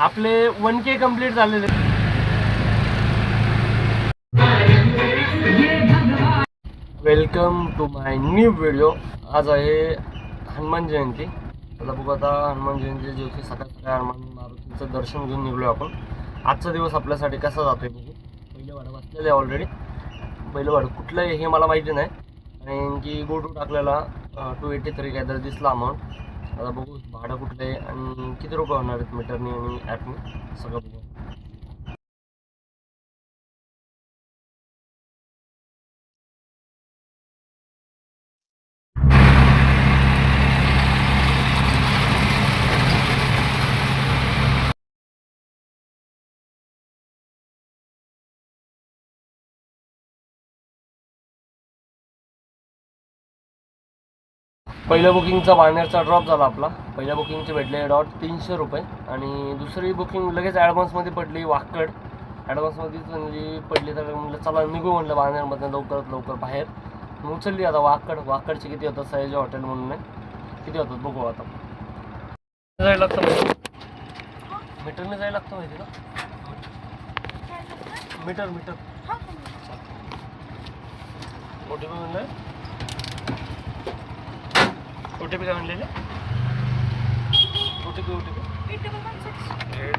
आपले 1K complete झालेले. Welcome to my new video. आज आहे हनुमान जयंती. आता बघू, आता हनुमान जयंती दिवशी सकाळ सकाळ हनुमान मारुतीचं दर्शन घेऊन निघलो आपण. आजचा दिवस आपल्यासाठी कसा जातोय बघू. पहिलं भाडं बसलेलं आहे ऑलरेडी. पहिलं भाडं कुठलं आहे हे मला माहिती नाही, आणि की गो टू टाकलेला 283 काहीतरी दिसला अमाऊंट. आता बघू भाडं कुठलं आहे आणि किती रुपये होणार आहेत मीटरनी आणि ॲपनी, सगळं बघू. पहिल्या बुकिंगचा बाणेरचा ड्रॉप झाला आपला. पहिल्या बुकिंगचे भेटले $300 आणि दुसरी बुकिंग लगेच ॲडव्हान्समध्ये पडली वाकड. ॲडव्हान्समध्येच म्हणजे पडली, तर म्हटलं चला निघू, म्हटलं बाणेरमधनं लवकरात लवकर बाहेर. मग उचलली आता वाकडचे किती होतं, सयाजी हॉटेल म्हणून आहे, किती होतात बघू. आता जायला लागतं माहिती, मीटरने जायला लागतं माहिती ना. मीटर OTP म्हणलं, OTP काय म्हणलेले, OTP 866.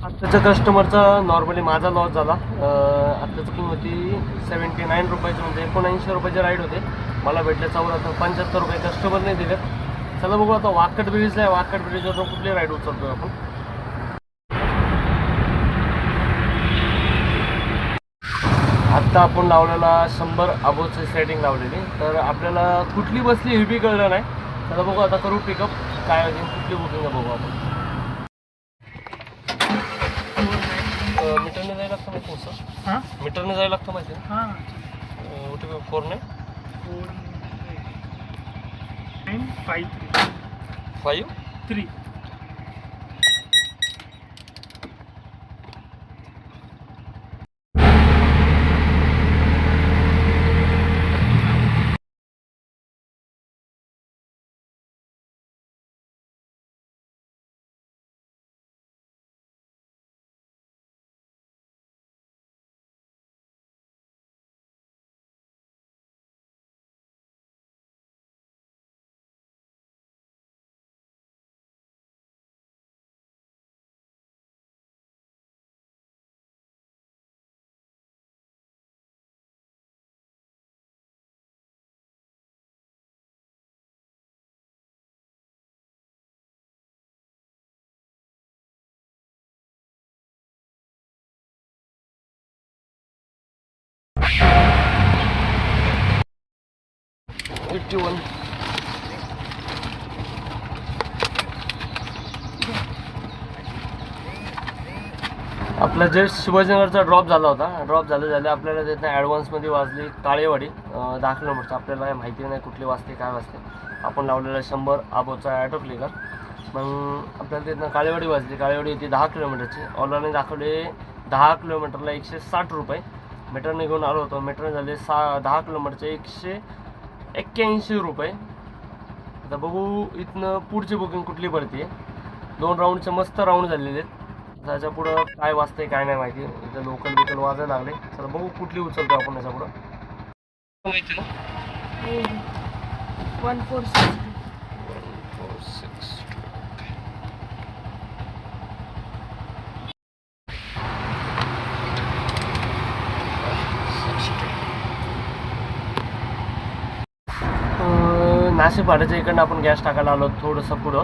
आत्ताच्या कस्टमरचा नॉर्मली माझा लॉस झाला. आत्ताची किंमत होती ₹79, म्हणजे ₹79 राईड होते. मला भेटले 75 कस्टमरने दिले. चला बघू आता, वाकड ब्रिजला आहे. वाकड ब्रिजवर कुठली राईड उचलतो आपण. आत्ता आपण लावलेला 100 अबोवची सेटिंग लावलेली, तर आपल्याला कुठली बसली हे बी कळलं नाही. चला बघू आता, करू पिकअप. काय अजून कुठली बुकिंग आहे बघू आपण. मीटरने जायला लागतं माहिती सर. हां, मीटरने जायला लागतं माहिती. हां, OTP 4953. आपला जस्ट शिवाजीनगरचा ड्रॉप झाला होता. ड्रॉप झाले आपल्याला तिथं ॲडव्हान्समध्ये वाजली काळेवाडी 10 किलोमीटरचा. आपल्याला काय माहिती नाही कुठली वाजते काय वाजते. आपण लावलेला 100 अबोवचा ॲटो क्लिकर. मग आपल्याला तिथनं काळेवाडी वाजली. काळेवाडी येते 10 किलोमीटरची. ऑनलाईन दाखवले 10 किलोमीटरला ₹160. मीटरने घेऊन आलो होतो. मीटरने झाले 10 किलोमीटरचे ₹181. आता बघू इथनं पुढची बुकिंग कुठली पडते. 2 राऊंडचे मस्त राऊंड झालेले आहेत. त्याच्या पुढं काय वाजतंय काय नाही माहिती. इथं लोकल वाजायला लागले. चला बघू कुठली उचलतो आपण याच्या पुढं. माहिती ना 146. नाशिक फाट्याच्या इकडनं आपण गॅस टाकायला आलो थोडंसं पुढं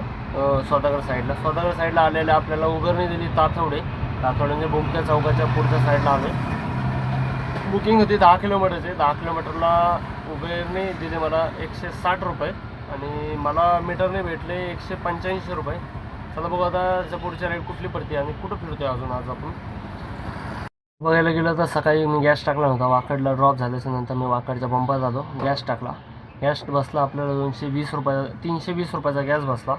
स्वतःगड साईडला आलेलं. आपल्याला उघरणी दिली तातवडे म्हणजे बोमट्या चौकाच्या पुढच्या साईडला आले. बुकिंग होती 10 किलोमीटरची. 10 किलोमीटरला उबेरने दिले मला ₹160 आणि मला मीटरने भेटले ₹185. चला बघू आता त्याच्या पुढच्या राईड कुठली पडते आणि कुठं फिरतोय अजून आज आपण. बघायला गेलं तर सकाळी मी गॅस टाकला नव्हता, वाकडला ड्रॉप झाल्याच्या नंतर मी वाकडच्या पंपात आलो, गॅस टाकला. गॅस बसला आपल्याला 220 रुपये, 320 रुपयाचा गॅस बसला.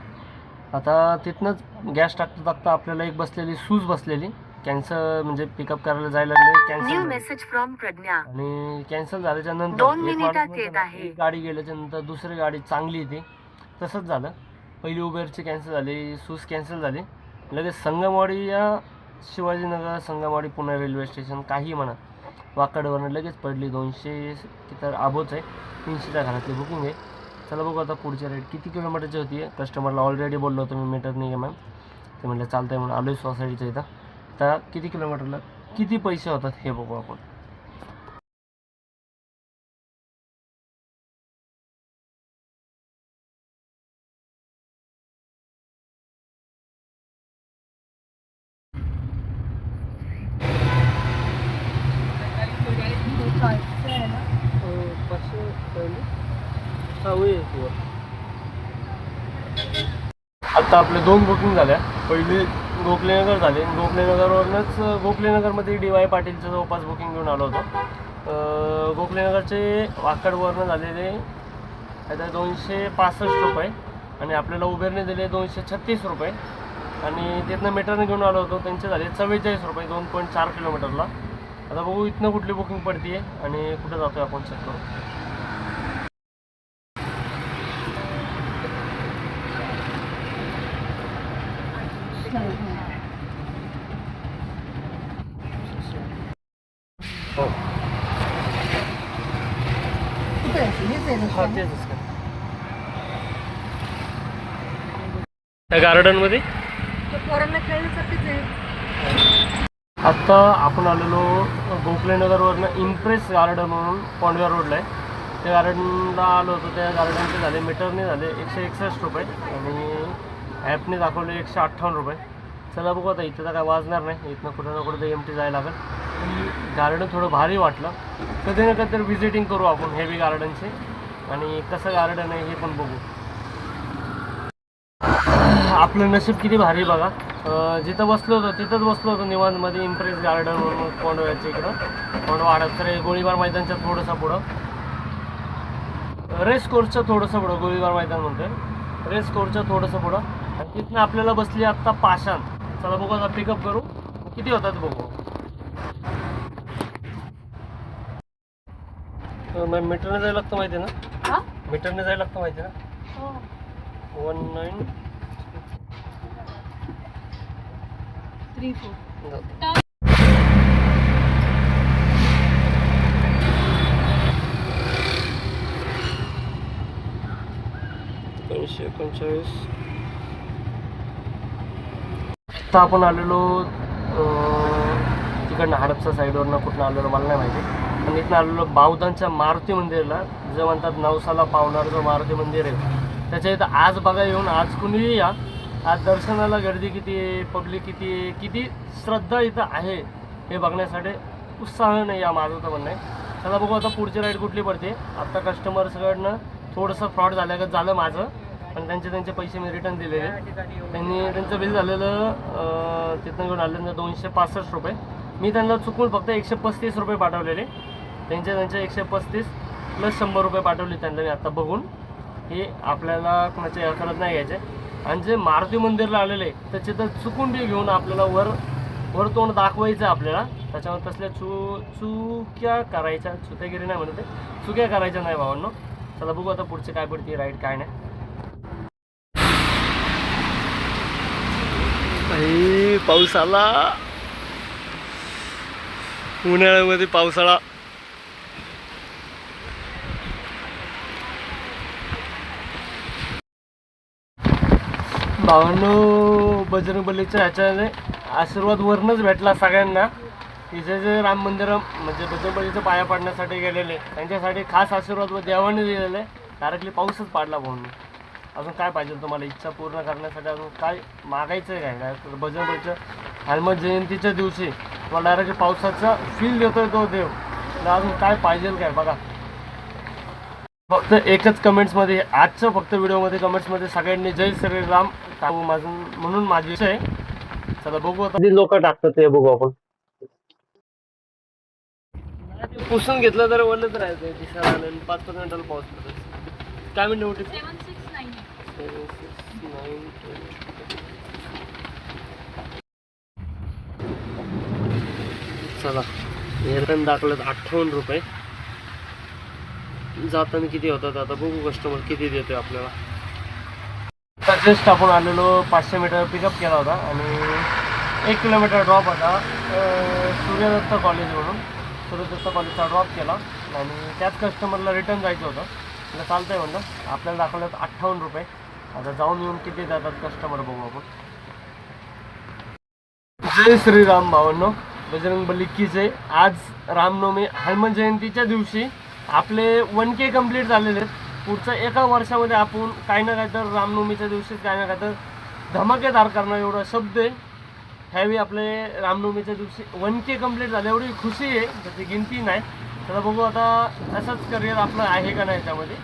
आता तिथनंच गॅस टाकता टाकता आपल्याला एक बसलेली सूज बसलेली, कॅन्सल म्हणजे पिकअप करायला जायला लागले, कॅन्सल मेसेज फ्रॉम प्रज्ञा. आणि कॅन्सल झाल्याच्या नंतर एक गाडी गेल्याच्या नंतर दुसरी गाडी चांगली येते. तसंच झालं, पहिली उबेरची कॅन्सल झाली, सूज कॅन्सल झाली. लगेच संगमवाडी या शिवाजीनगर, संगमवाडी, पुणे रेल्वे स्टेशन काही म्हणा, वाकडवरनं लगेच पडली. 200 तर आबोच आहे, 300च्या घरातली बुकिंग आहे. चला बघू आता पुढची रेट किती किलोमीटरची होती. कस्टमरला ऑलरेडी बोललो होतो मी, मीटर नाही आहे मॅम. ते म्हटलं चालतं आहे म्हणून आलो आहे सोसायटीच्या इथं. तर किती किलोमीटरला किती पैसे होतात हे बघू आपण. आता आपले 2 बुकिंग झाल्या. पहिली गोखलेनगर झाले, गोखलेनगरवरूनच गोखलेनगरमध्ये डी वाय पाटीलचं जवळपास बुकिंग घेऊन आलो होतो. गोखलेनगरचे वाकडवरनं झालेले आता 265 रुपये आणि आपल्याला उबेरने दिले 236 रुपये. आणि तिथनं मीटरने घेऊन आलो होतो, त्यांचे झाले 44 रुपये 2.4 किलोमीटरला. आता बघू इथनं कुठली बुकिंग पडते आणि कुठं जातो आपण चेक करू. हो हा तेच का त्या गार्डनमध्ये. आत्ता आपण आलेलो गोखलेनगरवरनं इम्प्रेस गार्डन म्हणून पॉंडव्या रोडला आहे. त्या गार्डनला आलो होतो. त्या गार्डनचे झाले मीटरने झाले 161 रुपये आणि ॲपने दाखवले 158 रुपये. चला बघू आता, इथं तर काय वाजणार नाही, इथनं कुठं ना कुठं एमटी जायला लागेल. गार्डन थोडं भारी वाटलं, कधी ना कधी व्हिजिटिंग करू आपण हेवी गार्डनचे आणि कसं गार्डन आहे हे पण बघू. आपलं नशीब किती भारी बघा. जिथं बसलो होतो तिथंच बसलो होतो निवांतमध्ये, इम्प्रेस गार्डन म्हणून कोंडव्याच्या इकडं, कोंडवा अडपसरे गोळीबार मैदानच्या थोडंसं पुढं, रेस कोर्सच्या थोडंसं पुढं, गोळीबार मैदान म्हणतोय, रेस कोर्सच्या थोडंसं पुढं. आणि तिथनं आपल्याला बसली आत्ता पाषाण. चला बघू आता पिकअप करू, किती होतात बघू. मॅम मीटरने जायला लागतं माहिती ना, मीटरने जायला लागतं माहिती ना. 1934 1939. आता आपण आलेलो तिकडनं हडपचा साईडवरनं, कुठनं आलेलो मला नाही माहिती. पण इथनं आलेलो बावधानच्या मारुती मंदिरला, जे म्हणतात नवसाला पावणार जो मारुती मंदिर आहे त्याच्या इथं. आज बघा येऊन, आज कुणीही या, आज दर्शनाला गर्दी किती आहे, पब्लिक किती आहे, किती श्रद्धा इथं आहे हे बघण्यासाठी उत्साहानं या, माझं तर म्हणणं आहे. चला बघू आता पुढची राईड कुठली पडते. आत्ता कस्टमर सगळ्यांना थोडंसं फ्रॉड झालं माझं, पण त्यांचे पैसे मी रिटर्न दिलेले. त्यांनी त्यांचं बिल झालेलं तिथनं घेऊन आलं 265 रुपये. मी त्यांना चुकून फक्त 135 रुपये पाठवलेले. त्यांचे 135 प्लस 100 रुपये पाठवले त्यांना मी आत्ता बघून. हे आपल्याला कोणाच्या याकडत नाही घ्यायचे. आणि जे मारुती मंदिरला आलेले त्याचे तर चुकून बी घेऊन आपल्याला वर तोंड दाखवायचं आपल्याला. त्याच्यावर तसल्या चुक्या करायच्या, चुत्यागिरी नाही म्हणते, चुक्या करायच्या नाही भावांनो. चला बघू आता पुढचे काय पडते राईड काय नाही. पाऊस आला, उन्हाळ्यामध्ये पावसाळा. भावांनो बजरंगबलीच्या ह्याच्याने आशीर्वाद वरनच भेटला सगळ्यांना. की जे राम मंदिर म्हणजे बजरंगबलीचं पाया पाडण्यासाठी गेलेले त्यांच्यासाठी खास आशीर्वाद देवाने दिलेले. डायरेक्टली पाऊसच पाडला भाऊंनी. अजून काय पाहिजे तुम्हाला, इच्छा पूर्ण करण्यासाठी अजून काय मागायचं आहे काय? बजरंगबलीच्या हनुमान जयंतीच्या दिवशी तुम्हाला डायरेक्टली पावसाचा फील देतोय तो देव. अजून काय पाहिजे काय बघा. फक्त एकच कमेंट्समध्ये, आजच्या फक्त व्हिडिओमध्ये कमेंट्समध्ये सगळ्यांनी जय श्रीराम टाकू माझं, म्हणून माझी इच्छा आहे. चला बघू आता लोक टाकतात ते बघू आपण. पुसून घेतलं तर वरच राहायचं दिसायला आणि 5-5 मिनिटाला पाऊस पडतो. काय मिनिट मोठी 769. चला एअरलाईन दाखवलं 58 रुपये. जाताना किती होतात आता बघू कस्टमर किती देतोय आपल्याला. जस्ट आपण आलेलो 500 मीटर पिकअप केला होता आणि 1 किलोमीटर ड्रॉप होता सूर्यदत्त कॉलेज म्हणून. सूर्यदत्त कॉलेजचा ड्रॉप केला आणि त्याच कस्टमरला रिटर्न जायचं होतं. त्याला चालतंय म्हणलं. आपल्याला दाखवलं 58 रुपये. आता जाऊन येऊन किती जातात कस्टमर बघू आपण. जय श्रीराम भावांनो, बजरंगबली की जय. आज रामनवमी हनुमान जयंतीच्या दिवशी आपले 1K कंप्लीट झालेले आहेत. पुढच्या एका वर्षामध्ये आपण काही ना काही तर रामनवमीच्या दिवशीच काही ना काही तर धमाकेदार करणार एवढा शब्द आहे. ह्यावेळी आपले रामनवमीच्या दिवशी 1K कंप्लीट झाले एवढी खुशी आहे त्याची गिनती नाही. तर बघू आता असंच करिअर आपलं आहे का नाही याच्यामध्ये.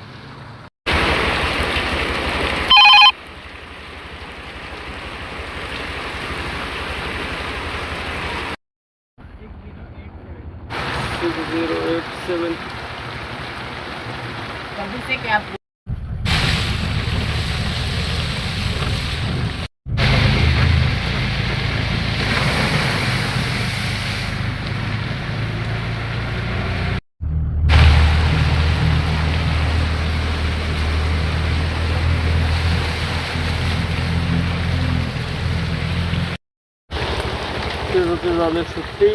झाले सुट्टी.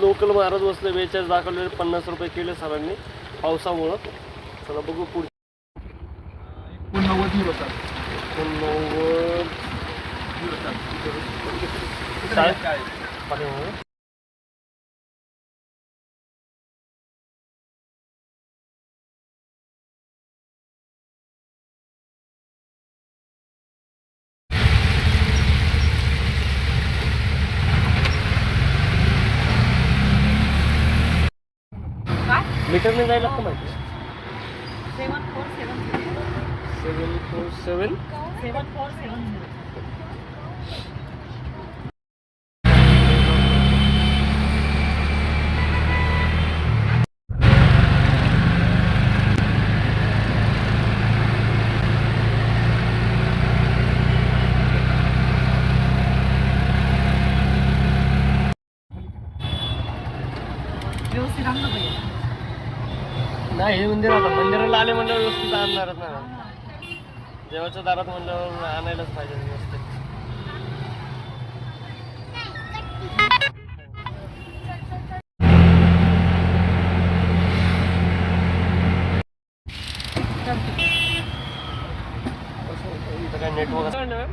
लोकल महाराज बसले 42 दाखवले 50 रुपये केले सरांनी पावसामुळं. चला बघू पुढे. 89 होतात. 89 मीटरने जायला लागतं माहिती. 7470. 747 7470. व्यवस्थित आणलं पाहिजे. नाही हे मंदिर आता मंदिराला आले म्हणल्यावर व्यवस्थित आणणारच ना. देवाच्या दारात म्हणल्यावर आणायलाच पाहिजे व्यवस्थित. इथं काय नेटवर्क 6898.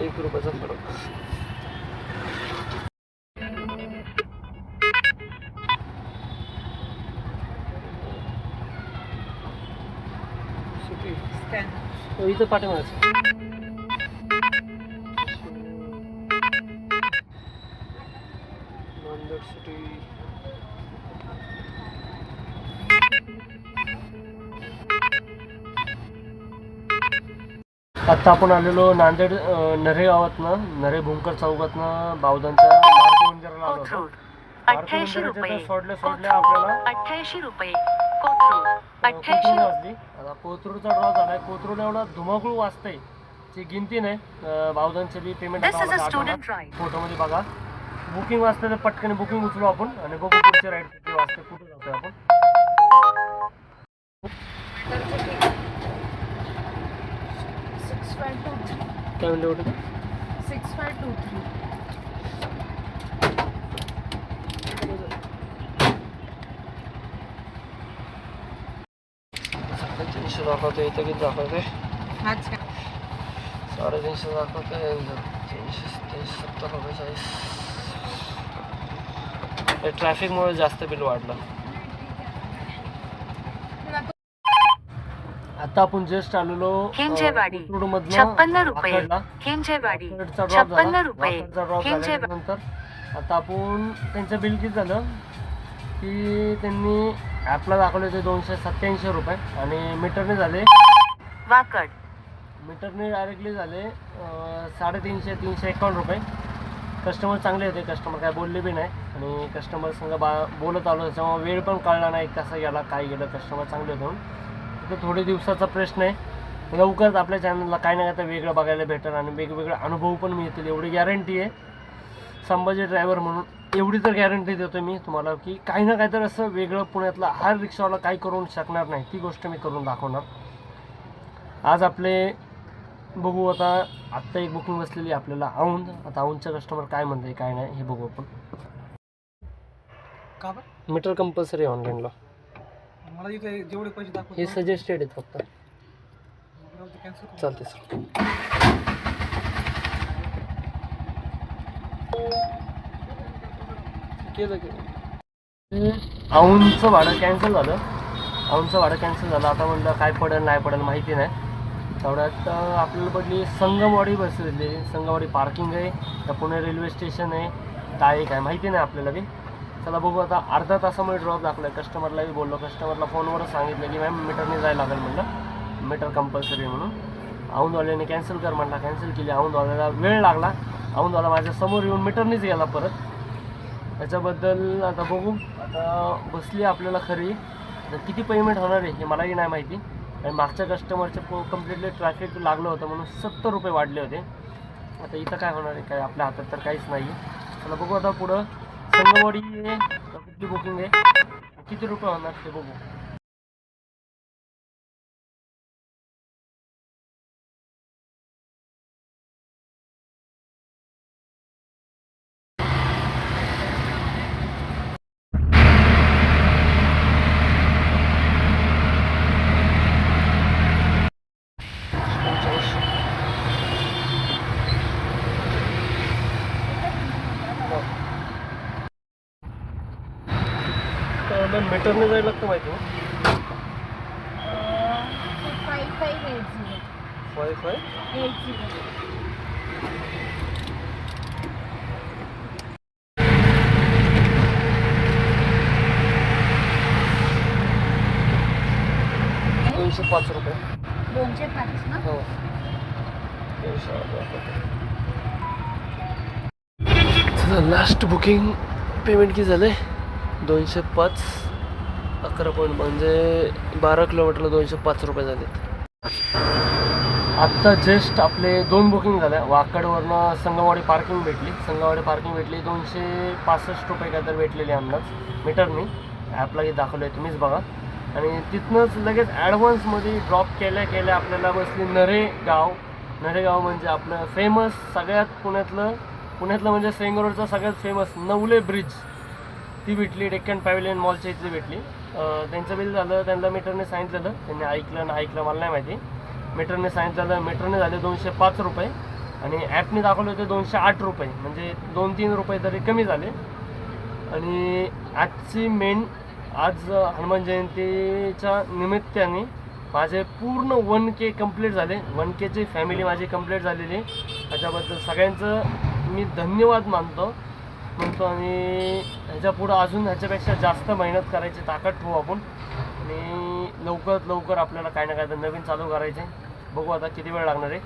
₹1 फरक. इथं पाठीमागायचं नांदेड सिटी. आत्ता आपण आलेलो नांदेड नरे गावातनं नरे भूमकर चौकातनं बावदांच्या मारुती मंदिराला आलो होतो. 88 रुपये. सोडले आपल्याला 88 रुपये. कोथरूड 88 वाजली. आता कोथरूडचा ड्रॉ झालाय. कोथरूड एवढा धुमाकूळ वाजतंय ची गिनती नाही. बावदांचे बी पेमेंट फोटोमध्ये बघा. बुकिंग वाजते तर पटकन बुकिंग उचलू आपण आणि बघू पुढचे राईड किती वाजते कुठे जातोय आपण. काय म्हणलं होतं 6523. तीनशे दाखवते. इथं किती दाखवते अच्छा. 350 दाखवते. 370 ट्रॅफिकमुळे जास्त बिल वाढलं. आता आपण जस्ट आलेलो हिंजेवाडी कोथरूडमधनं 56 रुपये वाकडला. हिंजेवाडी वाकडचा drop झाला. 56 रुपये वाकडचा drop हिंजेवाडी झाल्यानंतर आता आपण त्यांचं बिल किती झालं की त्यांनी ॲपला दाखवले होते 287 रुपये आणि मीटरने झाले वाकड मीटरने डायरेक्टली झाले 351 रुपये. कस्टमर चांगले होते, कस्टमर काय बोलले बी नाही आणि कस्टमर संग बोलत आलो त्याच्यामुळे वेळ पण कळला नाही कसं गेला काय गेलं. कस्टमर चांगले होते म्हणून तर थोडे दिवसाचा प्रश्न आहे. लवकरच आपल्या चॅनलला काय ना काय तर वेगळं बघायला भेटेल आणि वेगवेगळे अनुभव पण मिळतील एवढी गॅरंटी आहे. संभाजी ड्रायव्हर म्हणून एवढी तर गॅरंटी देतो मी तुम्हाला की काही ना काही तर असं वेगळं पुण्यातला हर रिक्षावाला काही करून शकणार नाही, ती गोष्ट मी करून दाखवणार. आज आपले बघू आता आत्ता एक बुकिंग बसलेली आपल्याला औंध. आता औंधचं कस्टमर काय म्हणते काय नाही हे बघू आपण. का बरं? मीटर कंपल्सरी ऑनलाईनला मला इथे जेवढे पैसे दाखवतो हे सजेस्टेड आहेत फक्त. कॅन्सल कर. चालते सर. औंधचं भाडं कॅन्सल झालं. औंधचं भाडं कॅन्सल झालं. आता म्हणलं काय पडेल नाही पडेल माहिती नाही. तेवढ्यात आपल्याला पडली संगमवाडी बसलेली. संगमवाडी पार्किंग आहे तर पुणे रेल्वे स्टेशन आहे काय काय माहिती नाही आपल्याला बी. चला बघू आता. अर्धा तासामुळे ड्रॉप दाखवला आहे. कस्टमरलाही बोललो, कस्टमरला फोनवरच सांगितलं की मॅम मीटरने जायला लागेल म्हणलं, मीटर कंपल्सरी म्हणून. औंधवाल्याने कॅन्सल कर म्हणला, कॅन्सल केली. औंधवाल्याला वेळ लागला. औंधवाला माझ्या समोर येऊन मीटरनेच गेला परत. त्याच्याबद्दल आता बघू. आता बसली आपल्याला खरी. तर किती पेमेंट होणार आहे हे मलाही नाही माहिती. आणि मागच्या कस्टमरचे कम्प्लिटली ट्रॅफिक लागलं होतं म्हणून 70 रुपये वाढले होते. आता इथं काय होणार आहे काय आपल्या हातात तर काहीच नाही. चला बघू आता पुढं. संगमवाडी आहे कुठली बुकिंग आहे किती रुपये होणार ते बघू. मीटरने जायला लागतं माहिती आहे. 5580. 5580. ₹205 रुपये. 205 ना? हो. लास्ट बुकिंग पेमेंट किती झालं आहे 205. 11 पॉईंट म्हणजे 12 किलोमीटरला 205 रुपये झाले. आत्ता जस्ट आपले 2 बुकिंग झाल्या. वाकडवरनं संगमवाडी पार्किंग भेटली. संगमवाडी पार्किंग भेटली 265 रुपये काय तर भेटलेली अंदाज मीटरनी. ॲपला हे दाखवलं आहे तुम्हीच बघा. आणि तिथनंच लगेच ॲडव्हान्समध्ये ड्रॉप केल्या आपल्याला बसली नरेगाव. नरेगाव म्हणजे आपलं फेमस सगळ्यात पुण्यातलं म्हणजे सेंगरोडचा सगळ्यात फेमस नवले ब्रिज. ती भेटली. डेक्कन पॅव्हिलियन मॉलच्या इथली भेटली. त्यांचं बिल झालं. त्यांना मीटरने सांगितलेलं, त्यांनी ऐकलं ना ऐकलं मला नाही माहिती. मीटरने सांगितलेलं, मीटरने झाले 205 रुपये आणि ॲपने दाखवले होते 208 रुपये. म्हणजे 2-3 रुपये तरी कमी झाले. आणि आजची मेन आज हनुमान जयंतीच्या निमित्ताने माझे पूर्ण 1K कंप्लीट झाले. 1Kची फॅमिली माझी कंप्लीट झालेली. त्याच्याबद्दल सगळ्यांचं मी धन्यवाद म्हणतो. आणि ह्याच्या पुढं अजून ह्याच्यापेक्षा जास्त मेहनत करायची ताकद ठेवू आपण. आणि लवकरात लवकर आपल्याला काय ना काय तर नवीन चालू करायचं आहे. बघू आता किती वेळ लागणार आहे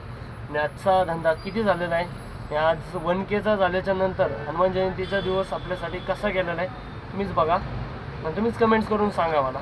आणि आजचा धंदा किती झालेला आहे. आणि आज 1Kचा झाल्याच्या नंतर हनुमान जयंतीचा दिवस आपल्यासाठी कसा गेलेला आहे तुम्हीच बघा आणि तुम्हीच कमेंट्स करून सांगा मला.